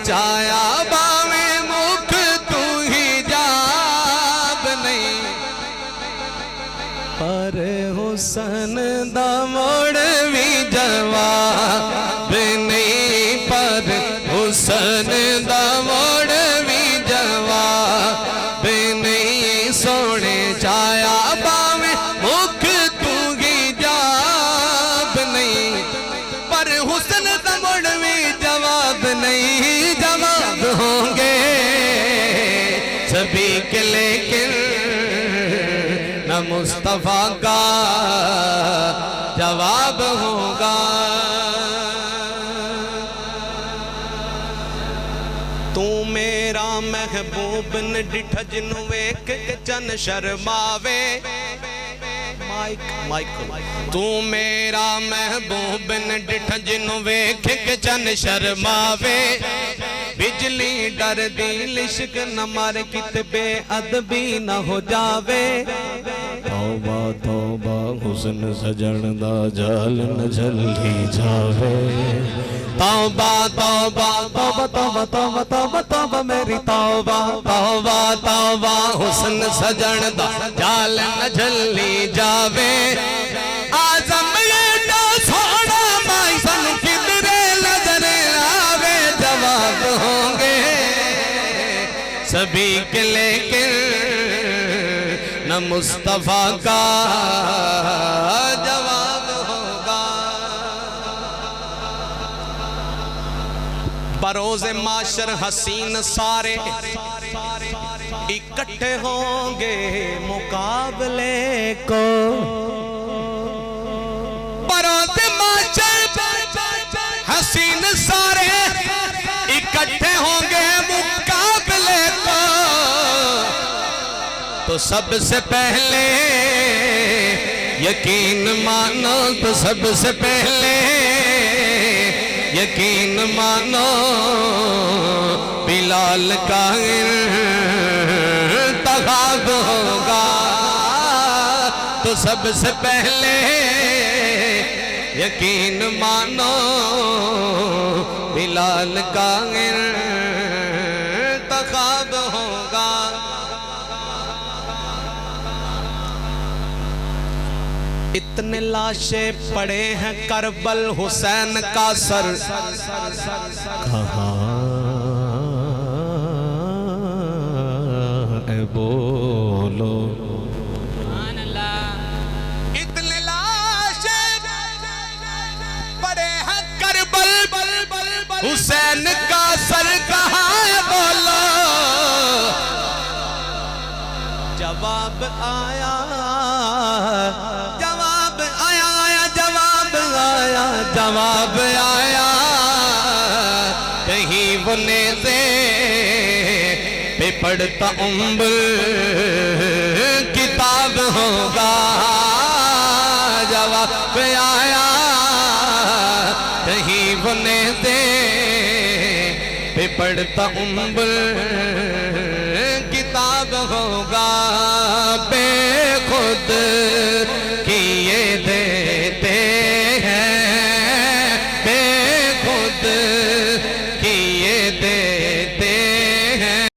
چایا باویں مکھ تو حجاب نہیں پر حسن دا موڑ بھی جواب نہیں پر حسن دا موڑ بھی جواب نہیں سونے چایا باویں مکھ تو حجاب نہیں پر حسن دا موڑ بھی جواب نہیں جواب ہوں گے سبھی کے لیکن نہ مصطفیٰ کا جواب ہوگا تو میرا محبوب نے ڈٹھا جنوں ایک کے چن شرماوے تو میرا محبوب نے ڈٹھا جنوں ایک کے چن شرماوے بجلی ڈر دی لشک نہ مار کت بے ادبی نہ ہو جاوے توبہ توبہ حسن سجن دا جال نہ جلی جاوے توبہ توبہ توبہ توبہ توبہ توبہ توبہ میری توبہ توبہ توبہ حسن سجن دا جال نہ جلی جاوے آزم یہ دا سوڑا مائی سن کدرے نظر آوے جواب ہوں گے سبھی کے لیکن نہ مصطفیٰ کا جواب ہوگا بروز معاشر حسین سارے اکٹھے ہوں گے مقابلے کو بروز معاشر حسین سارے اکٹھے ہوں گے مقابلے کو تو سب سے پہلے یقین مانو تو سب سے پہلے یقین مانو بلال کا انتخاب ہوگا تو سب سے پہلے یقین مانو بلال کا انتخاب ہوگا اتنے لاشیں پڑے ہیں کربل حسین کا سر کہاں اے بولو اتنے لاشیں پڑے ہیں کربل حسین کا سر کہاں اے بولو جواب آیا جواب آیا کہیں وہ نیزے پہ پڑھتا عمر کتاب ہوگا جواب آیا کہیں وہ نیزے پہ پڑھتا عمر کتاب ہوگا